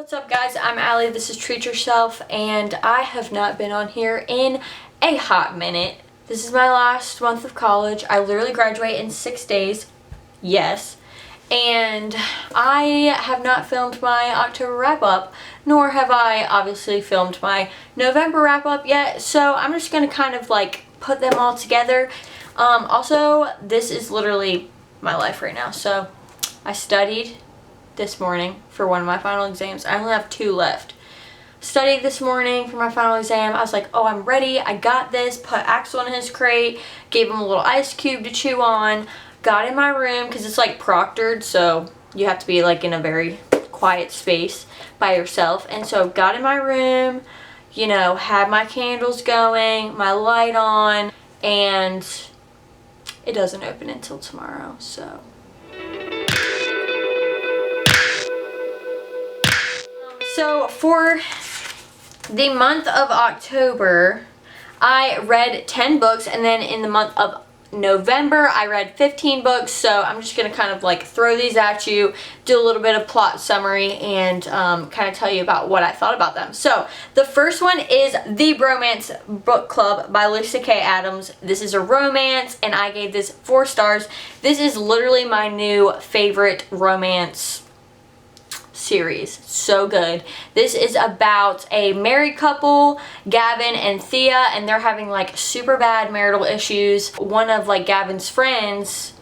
What's up guys, I'm Allie, this is Treat Yourself, and I have not been on here in a hot minute. This is my last month of college. I literally graduate in 6 days, yes, and I have not filmed my October wrap-up, nor have I obviously filmed my November wrap-up yet, so I'm just going to kind of like put them all together. Also, this is literally my life right now, so I studied this morning for one of my final exams. I only have 2 left. Studied this morning for my final exam. I was like, oh, I'm ready. I got this. Put Axel in his crate. Gave him a little ice cube to chew on. Got in my room because it's like proctored, so you have to be like in a very quiet space by yourself. And so got in my room, you know, had my candles going, my light on, and it doesn't open until tomorrow, so. So for the month of October, I read 10 books, and then in the month of November, I read 15 books, so I'm just going to kind of like throw these at you, do a little bit of plot summary, and kind of tell you about what I thought about them. So the first one is The Bromance Book Club by Lisa K. Adams. This is a romance, and I gave this 4 stars. This is literally my new favorite romance series. So good. This is about a married couple, Gavin and Thea, and they're having like super bad marital issues. One of like Gavin's friends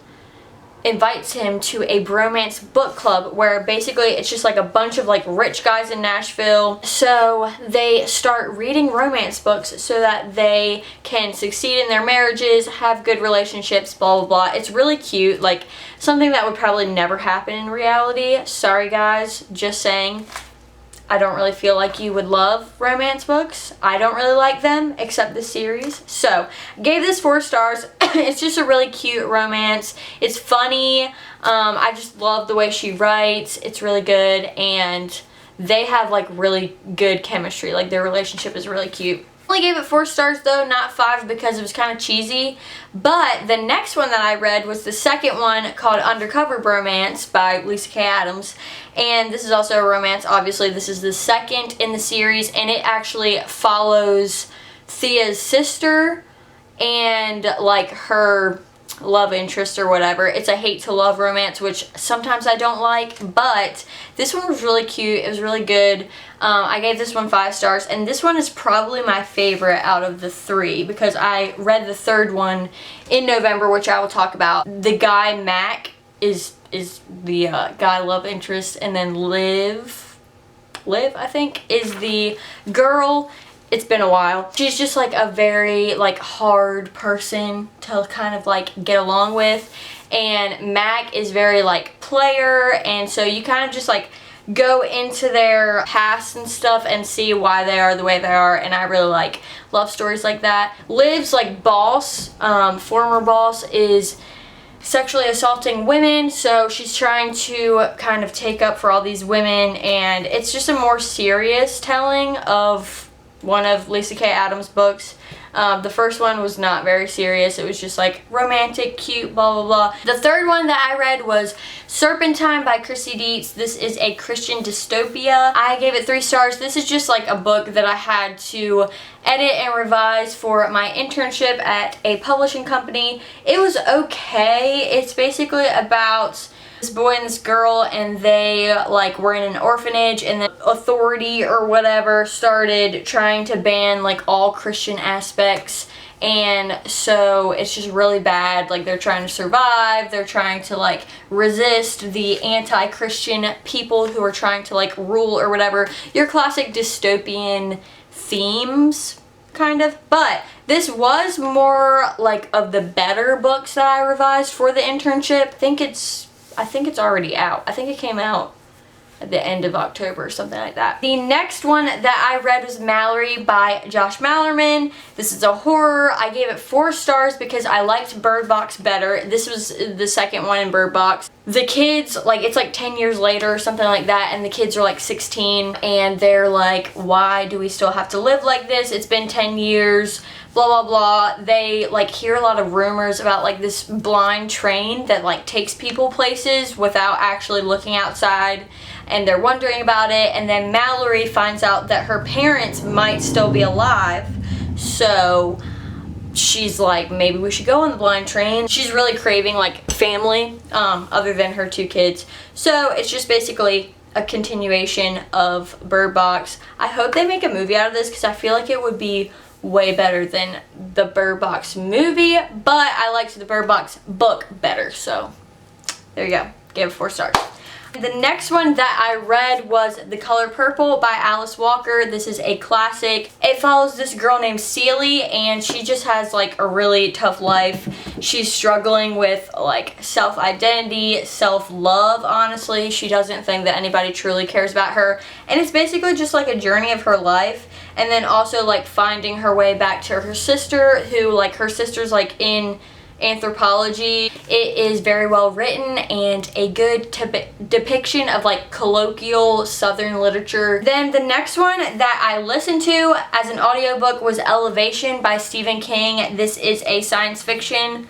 invites him to a bromance book club where basically it's just like a bunch of like rich guys in Nashville. So they start reading romance books so that they can succeed in their marriages, have good relationships, blah blah blah. It's really cute, like something that would probably never happen in reality. Sorry guys, just saying. I don't really feel like you would love romance books. I don't really like them, except the series. So, gave this 4 stars. It's just a really cute romance. It's funny. I just love the way she writes. It's really good, and they have like really good chemistry. Like their relationship is really cute. I only gave it 4 stars though, not 5, because it was kind of cheesy. But the next one that I read was the second one, called Undercover Bromance by Lisa K. Adams. And this is also a romance. Obviously, this is the second in the series, and it actually follows Thea's sister and like her love interest or whatever. It's a hate to love romance, which sometimes I don't like, but this one was really cute. It was really good. I gave this one 5 stars, and this one is probably my favorite out of the 3 because I read the 3rd one in November, which I will talk about. The guy Mac is the guy love interest, and then Liv I think is the girl. It's been a while. She's just like a very like hard person to kind of like get along with, and Mac is very like player, and so you kind of just like go into their past and stuff and see why they are the way they are, and I really like love stories like that. Liv's like boss, former boss, is sexually assaulting women, so she's trying to kind of take up for all these women, and it's just a more serious telling of one of Lisa K. Adams' books. The first one was not very serious. It was just like romantic, cute, blah blah blah. The 3rd one that I read was Serpentine by Chrissy Dietz. This is a Christian dystopia. I gave it 3 stars. This is just like a book that I had to edit and revise for my internship at a publishing company. It was okay. It's basically about this boy and this girl, and they like were in an orphanage, and the authority or whatever started trying to ban like all Christian aspects, and so it's just really bad. Like they're trying to survive, they're trying to like resist the anti-Christian people who are trying to like rule or whatever. Your classic dystopian themes kind of, but this was more like of the better books that I revised for the internship. I think it's already out. I think it came out at the end of October or something like that. The next one that I read was Mallory by Josh Malerman. This is a horror. I gave it 4 stars because I liked Bird Box better. This was the second one in Bird Box. the kids, like, it's like 10 years later or something like that, and the kids are like 16, and they're like, why do we still have to live like this? It's been 10 years, blah, blah, blah. They, like, hear a lot of rumors about, like, this blind train that, like, takes people places without actually looking outside, and they're wondering about it. And then Mallory finds out that her parents might still be alive, so she's like, maybe we should go on the blind train. She's really craving, like, family, other than her 2 kids. So it's just basically a continuation of Bird Box. I hope they make a movie out of this, because I feel like it would be way better than the Bird Box movie, but I liked the Bird Box book better, so there you go. Gave it 4 stars. The next one that I read was The Color Purple by Alice Walker. This is a classic. It follows this girl named Celie, and she just has, like, a really tough life. She's struggling with, like, self-identity, self-love, honestly. She doesn't think that anybody truly cares about her, and it's basically just, like, a journey of her life, and then also, like, finding her way back to her sister, who, like, her sister's, like, in anthropology. It is very well written and a good depiction of, like, colloquial Southern literature. Then the next one that I listened to as an audiobook was Elevation by Stephen King. This is a science fiction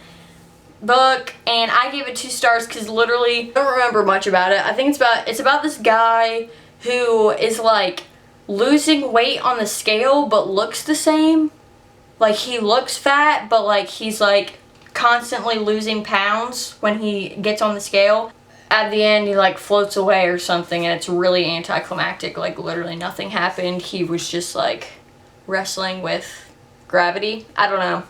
book, and I gave it 2 stars because literally I don't remember much about it. I think it's about this guy who is, like, losing weight on the scale but looks the same. Like, he looks fat, but, like, he's, like, constantly losing pounds when he gets on the scale. At the end, he, like, floats away or something, and it's really anticlimactic. Like, literally nothing happened. He was just, like, wrestling with gravity. I don't know.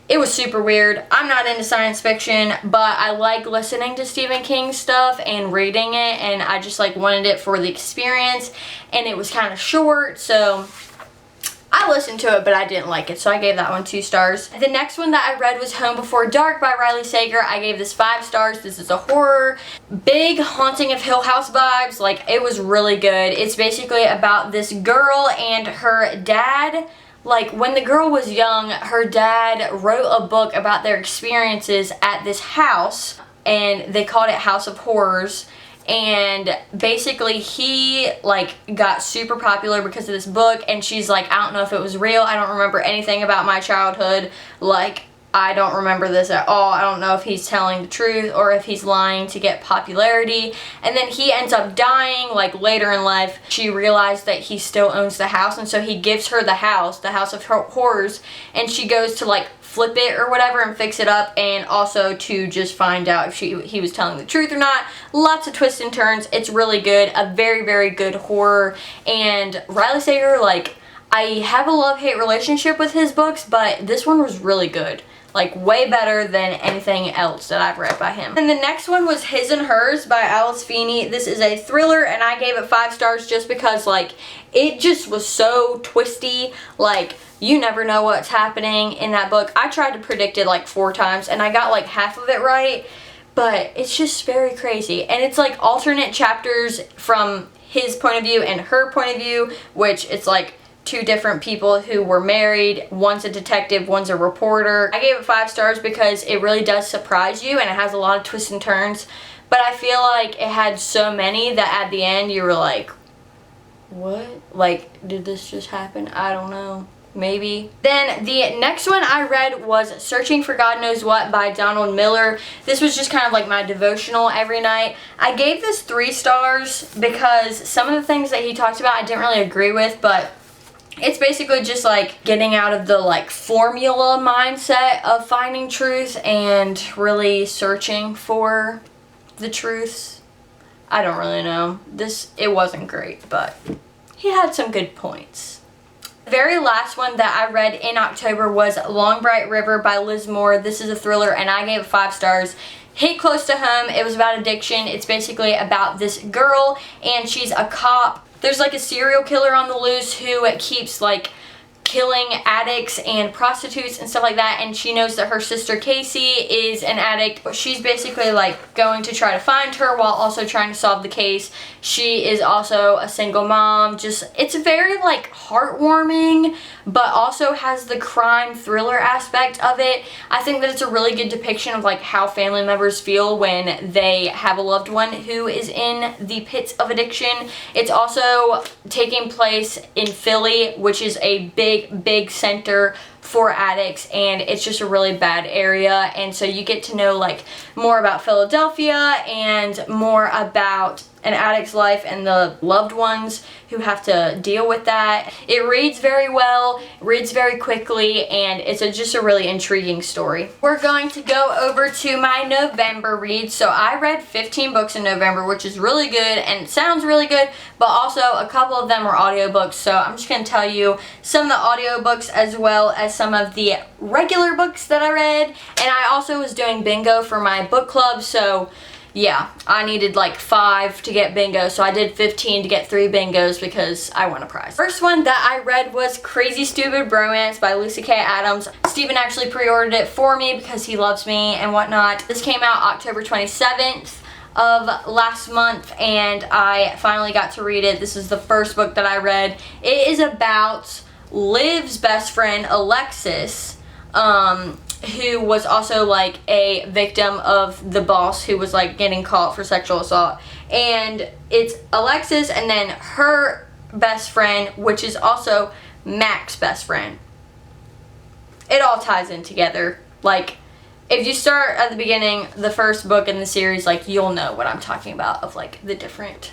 It was super weird. I'm not into science fiction, but I like listening to Stephen King stuff and reading it, and I just, like, wanted it for the experience, and it was kind of short, so I listened to it, but I didn't like it, so I gave that one 2 stars. The next one that I read was Home Before Dark by Riley Sager. I gave this 5 stars. This is a horror, big Haunting of Hill House vibes. Like, it was really good. It's basically about this girl and her dad. Like, when the girl was young, her dad wrote a book about their experiences at this house, and they called it House of Horrors. And basically he, like, got super popular because of this book, and she's like, I don't know if it was real. I don't remember anything about my childhood. Like, I don't remember this at all. I don't know if he's telling the truth or if he's lying to get popularity. And then he ends up dying, like, later in life. She realized that he still owns the house, and so he gives her the House of Horrors, and she goes to, like, flip it or whatever and fix it up, and also to just find out if he was telling the truth or not. Lots of twists and turns. It's really good. A very, very good horror. And Riley Sager, like, I have a love-hate relationship with his books, but this one was really good. Like, way better than anything else that I've read by him. And the next one was His and Hers by Alice Feeney. This is a thriller, and I gave it 5 stars just because, like, it just was so twisty. Like, you never know what's happening in that book. I tried to predict it, like, 4 times, and I got, like, half of it right. But it's just very crazy. And it's, like, alternate chapters from his point of view and her point of view, which it's, like, 2 different people who were married. One's a detective, one's a reporter. I gave it 5 stars because it really does surprise you, and it has a lot of twists and turns. But I feel like it had so many that at the end you were like, what? Like, did this just happen? I don't know. Maybe. Then the next one I read was Searching for God Knows What by Donald Miller. This was just kind of like my devotional every night. I gave this 3 stars because some of the things that he talked about I didn't really agree with, but it's basically just, like, getting out of the, like, formula mindset of finding truth and really searching for the truths. I don't really know. It wasn't great, but he had some good points. The very last one that I read in October was Long Bright River by Liz Moore. This is a thriller, and I gave it 5 stars. Hit close to home. It was about addiction. It's basically about this girl, and she's a cop. There's, like, a serial killer on the loose who keeps, like, killing addicts and prostitutes and stuff like that, and she knows that her sister Casey is an addict, but she's basically like going to try to find her while also trying to solve the case. She is also a single mom. Just, it's very like heartwarming, but also has the crime thriller aspect of it. I think that it's a really good depiction of like how family members feel when they have a loved one who is in the pits of addiction. It's also taking place in Philly, which is a big center for addicts, and it's just a really bad area, and so you get to know like more about Philadelphia and more about an addict's life and the loved ones who have to deal with that. It reads very well, reads very quickly, and it's just a really intriguing story. We're going to go over to my November reads. So I read 15 books in November, which is really good and it sounds really good, but also a couple of them are audiobooks. So I'm just going to tell you some of the audiobooks as well as some of the regular books that I read. And I also was doing bingo for my book club, so yeah, I needed like 5 to get bingo, so I did 15 to get 3 bingos because I won a prize. First one that I read was Crazy Stupid Bromance by Lucy K. Adams. Steven actually pre-ordered it for me because he loves me and whatnot. This came out October 27th of last month, and I finally got to read it. This is the first book that I read. It is about Liv's best friend, Alexis, who was also like a victim of the boss who was like getting caught for sexual assault. And it's Alexis and then her best friend, which is also Mac's best friend. It all ties in together. Like, if you start at the beginning, the first book in the series, like, you'll know what I'm talking about of like the different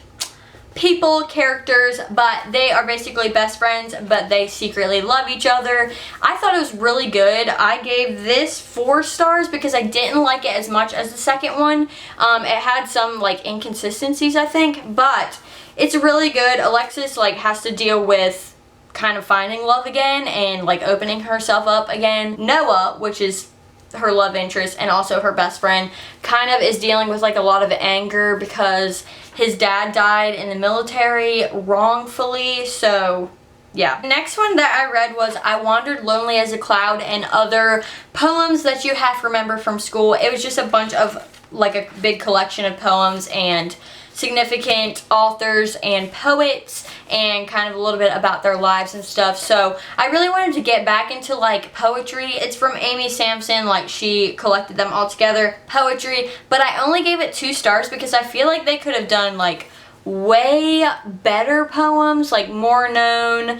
people, characters, but they are basically best friends, but they secretly love each other. I thought it was really good. I gave this 4 stars because I didn't like it as much as the second one. It had some like inconsistencies, I think, but it's really good. Alexis like has to deal with kind of finding love again and like opening herself up again. Noah, which is her love interest and also her best friend, kind of is dealing with like a lot of anger because his dad died in the military wrongfully. So yeah. The next one that I read was I Wandered Lonely as a Cloud and Other Poems That You Half Remember from School. It was just a bunch of like a big collection of poems and significant authors and poets and kind of a little bit about their lives and stuff. So I really wanted to get back into like poetry. It's from Amy Sampson, like she collected them all together, poetry, but I only gave it 2 stars because I feel like they could have done like way better poems, like more known,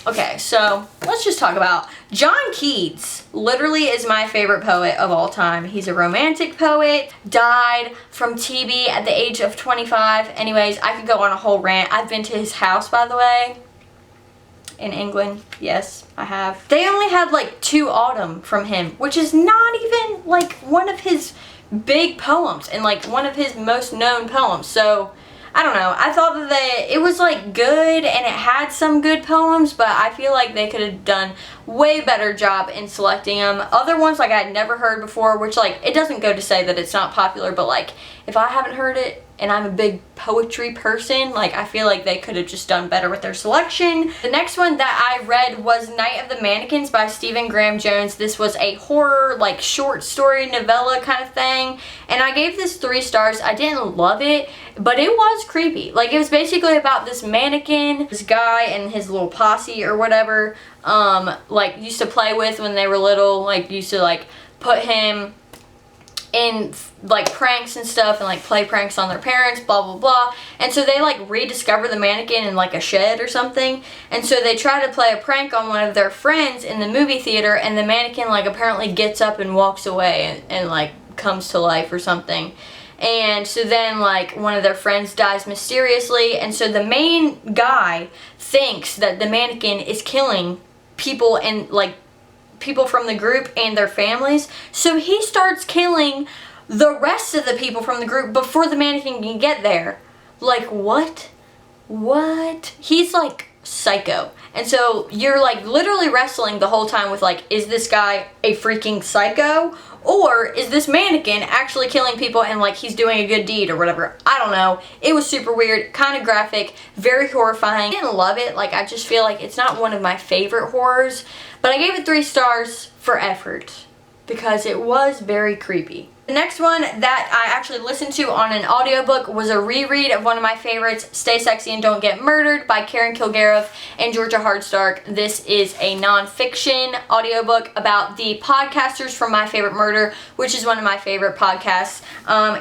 okay, so let's just talk about John Keats. Literally is my favorite poet of all time. He's a romantic poet, died from TB at the age of 25. Anyways, I could go on a whole rant. I've been to his house, by the way, in England. Yes, I have. They only had like 2 Autumn from him, which is not even like one of his big poems and like one of his most known poems. So I don't know. I thought that it was like good and it had some good poems, but I feel like they could have done way better job in selecting them. Other ones like I'd never heard before, which like it doesn't go to say that it's not popular, but like if I haven't heard it and I'm a big poetry person, like I feel like they could have just done better with their selection. The next one that I read was Night of the Mannequins by Stephen Graham Jones. This was a horror, like short story novella kind of thing, and I gave this 3 stars. I didn't love it, but it was creepy. Like it was basically about this mannequin, this guy and his little posse or whatever, like used to play with when they were little, like used to like put him in like pranks and stuff and like play pranks on their parents, blah blah blah. And so they like rediscover the mannequin in like a shed or something, and so they try to play a prank on one of their friends in the movie theater, and the mannequin like apparently gets up and walks away and like comes to life or something. And so then like one of their friends dies mysteriously, and so the main guy thinks that the mannequin is killing people and like people from the group and their families. So he starts killing the rest of the people from the group before the mannequin can get there. Like what? He's like psycho. And so you're like literally wrestling the whole time with like, is this guy a freaking psycho Or is this mannequin actually killing people and like he's doing a good deed or whatever? I don't know. It was super weird, kind of graphic, very horrifying. I didn't love it. Like, I just feel like it's not one of my favorite horrors, but I gave it 3 stars for effort because it was very creepy. The next one that I actually listened to on an audiobook was a reread of one of my favorites, Stay Sexy and Don't Get Murdered by Karen Kilgariff and Georgia Hardstark. This is a non-fiction audiobook about the podcasters from My Favorite Murder, which is one of my favorite podcasts.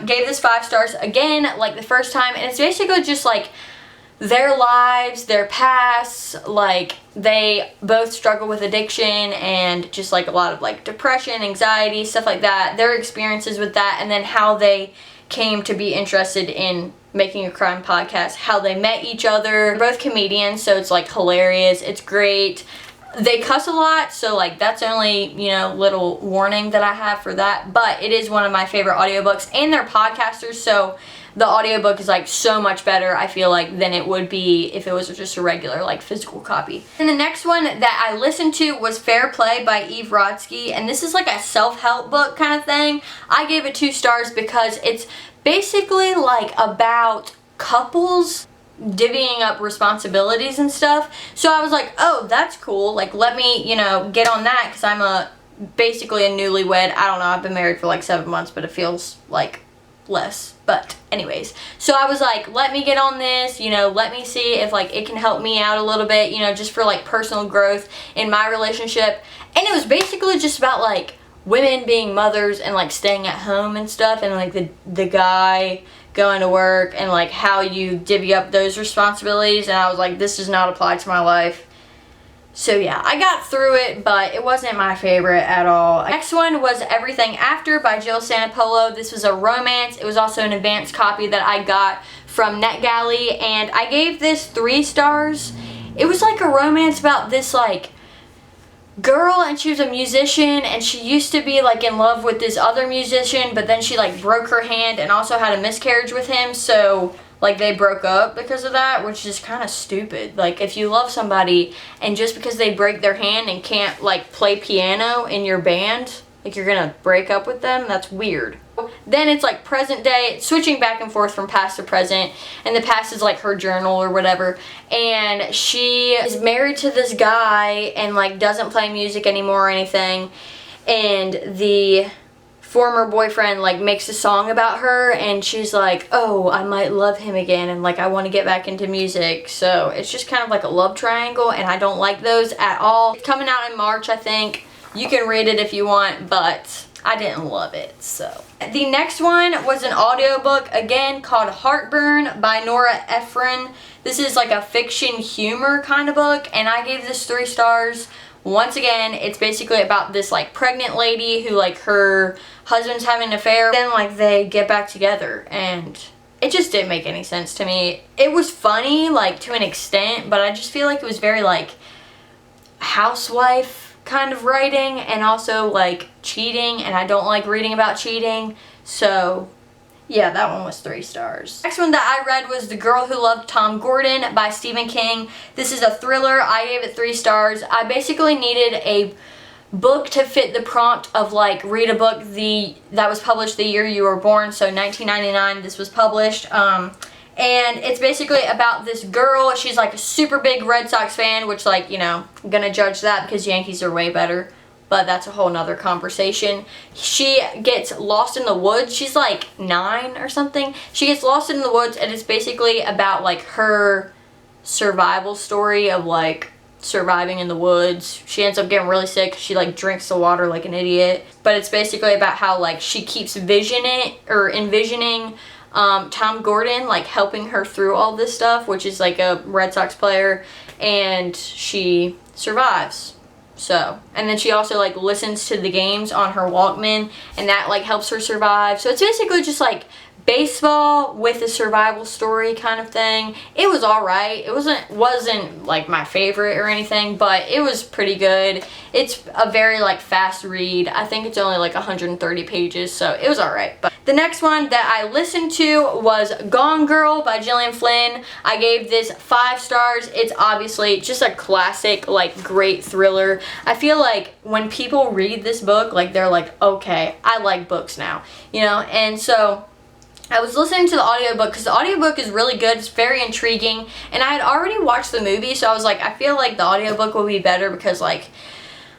Gave this 5 stars again, like the first time, and it's basically just like their lives, their pasts, like they both struggle with addiction and just like a lot of like depression, anxiety, stuff like that, their experiences with that, and then how they came to be interested in making a crime podcast, how they met each other. They're both comedians, so it's like hilarious, it's great. They cuss a lot, so like that's only, you know, little warning that I have for that, but it is one of my favorite audiobooks, and they're podcasters, so the audiobook is like so much better, I feel like, than it would be if it was just a regular like physical copy. And the next one that I listened to was Fair Play by Eve Rodsky, and this is like a self-help book kind of thing. I gave it 2 stars because it's basically like about couples divvying up responsibilities and stuff. So I was like, oh, that's cool. Like, let me, you know, get on that because I'm basically a newlywed. I don't know, I've been married for like 7 months, but it feels like less. But anyways, so I was like, let me get on this, you know, let me see if like it can help me out a little bit, you know, just for like personal growth in my relationship. And it was basically just about like women being mothers and like staying at home and stuff, and like the guy going to work and like how you divvy up those responsibilities. And I was like, this does not apply to my life. So yeah, I got through it, but it wasn't my favorite at all. Next one was Everything After by Jill Santopolo. This was a romance. It was also an advanced copy that I got from NetGalley, and I gave this 3 stars. It was like a romance about this like girl, and she was a musician, and she used to be like in love with this other musician, but then she like broke her hand and also had a miscarriage with him, so like they broke up because of that, which is kind of stupid. Like, if you love somebody and just because they break their hand and can't like play piano in your band, like you're gonna break up with them, that's weird. Then it's like present day, switching back and forth from past to present, and the past is like her journal or whatever, and she is married to this guy and like doesn't play music anymore or anything, and the former boyfriend like makes a song about her, and she's like, oh, I might love him again, and like I want to get back into music. So it's just kind of like a love triangle, and I don't like those at all. It's coming out in March, I think. You can read it if you want, but I didn't love it. So the next one was an audiobook, again, called Heartburn by Nora Ephron. This is like a fiction humor kind of book, and I gave this 3 stars. Once again, it's basically about this like pregnant lady who like her husband's having an affair, then like they get back together, and it just didn't make any sense to me. It was funny like to an extent, but I just feel like it was very like housewife kind of writing, and also like cheating, and I don't like reading about cheating. So yeah, that one was 3 stars. Next one that I read was The Girl Who Loved Tom Gordon by Stephen King. This is a thriller. I gave it 3 stars. I basically needed a book to fit the prompt of like read a book that was published the year you were born, so 1999 this was published. And it's basically about this girl. She's like a super big Red Sox fan, which like, you know, I'm gonna judge that because Yankees are way better, but that's a whole nother conversation. She gets lost in the woods. She's like 9 or something. She gets lost in the woods, and it's basically about like her survival story of like surviving in the woods. She ends up getting really sick. She like drinks the water like an idiot, but it's basically about how like she keeps envisioning Tom Gordon like helping her through all this stuff, which is like a Red Sox player, and she survives. So, and then she also like listens to the games on her Walkman, and that like helps her survive. So it's basically just like baseball with a survival story kind of thing. It was alright. It wasn't like my favorite or anything, but it was pretty good. It's a very like fast read. I think it's only like 130 pages, so it was alright. But the next one that I listened to was Gone Girl by Gillian Flynn. I gave this 5 stars. It's obviously just a classic, like, great thriller. I feel like when people read this book, like, they're like, okay, I like books now, you know? And so I was listening to the audiobook because the audiobook is really good. It's very intriguing. And I had already watched the movie, so I was like, I feel like the audiobook will be better because, like,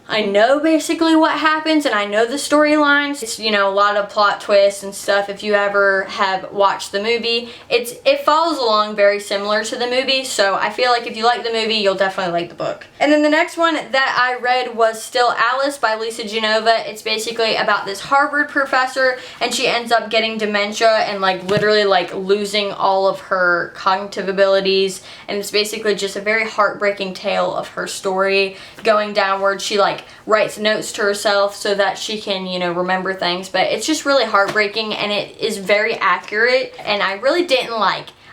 I know basically what happens and I know the storylines. It's, you know, a lot of plot twists and stuff. If you ever have watched the movie, it follows along very similar to the movie, so I feel like if you like the movie, you'll definitely like the book. And then the next one that I read was Still Alice by Lisa Genova. It's basically about this Harvard professor, and she ends up getting dementia and like literally like losing all of her cognitive abilities, and it's basically just a very heartbreaking tale of her story going downward. She like writes notes to herself so that she can, you know, remember things, but it's just really heartbreaking and it is very accurate, and I really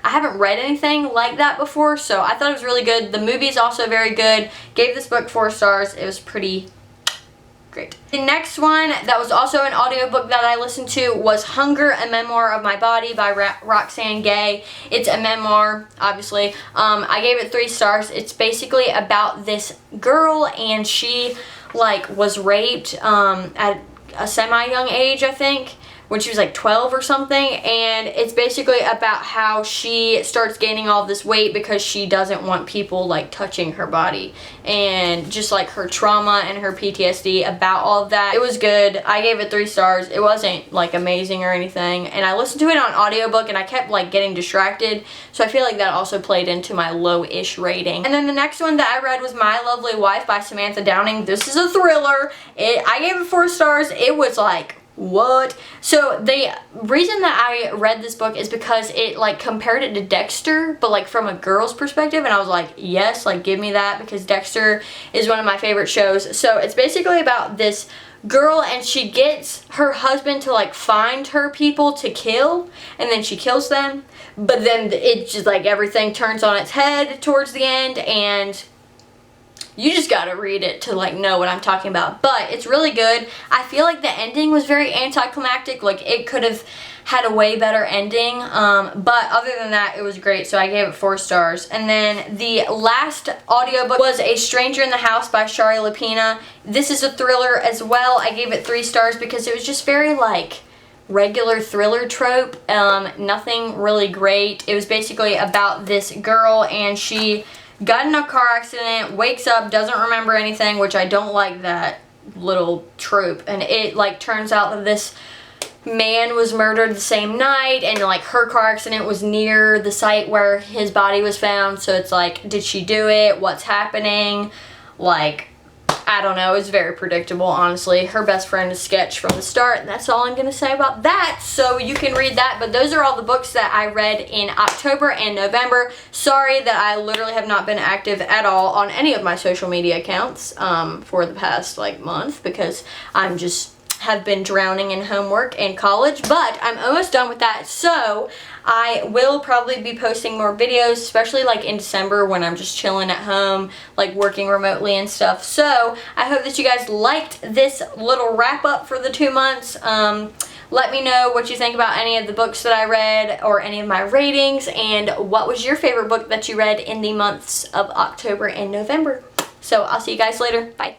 I haven't read anything like that before, so I thought it was really good. The movie is also very good. Gave this book 4 stars. It was pretty great. The next one that was also an audiobook that I listened to was Hunger, A Memoir of My Body by Roxane Gay. It's a memoir, obviously. I gave it 3 stars. It's basically about this girl, and she like was raped at a semi-young age, I think, when she was like 12 or something, and it's basically about how she starts gaining all this weight because she doesn't want people like touching her body, and just like her trauma and her PTSD about all of that. It was good. I gave it 3 stars. It wasn't like amazing or anything, and I listened to it on audiobook and I kept like getting distracted, so I feel like that also played into my low-ish rating. And then the next one that I read was My Lovely Wife by Samantha Downing. This is a thriller. I gave it 4 stars. It was like, what? So the reason that I read this book is because it like compared it to Dexter, but like from a girl's perspective, and I was like, yes, like give me that, because Dexter is one of my favorite shows. So it's basically about this girl, and she gets her husband to like find her people to kill, and then she kills them, but then it just like everything turns on its head towards the end, and you just gotta read it to like know what I'm talking about. But it's really good. I feel like the ending was very anticlimactic. Like it could have had a way better ending. But other than that, it was great. So I gave it 4 stars. And then the last audiobook was A Stranger in the House by Shari Lapina. This is a thriller as well. I gave it 3 stars because it was just very like regular thriller trope. Nothing really great. It was basically about this girl, and she got in a car accident, wakes up, doesn't remember anything, which I don't like that little trope, and it like turns out that this man was murdered the same night, and like her car accident was near the site where his body was found, so it's like, did she do it? What's happening? Like, I don't know. It's very predictable, honestly. Her best friend is sketch from the start, and that's all I'm going to say about that. So you can read that, but those are all the books that I read in October and November. Sorry that I literally have not been active at all on any of my social media accounts for the past like month, because I'm just have been drowning in homework and college, but I'm almost done with that, so I will probably be posting more videos, especially like in December when I'm just chilling at home, like working remotely and stuff. So I hope that you guys liked this little wrap up for the 2 months. Let me know what you think about any of the books that I read or any of my ratings, and what was your favorite book that you read in the months of October and November. So I'll see you guys later. Bye.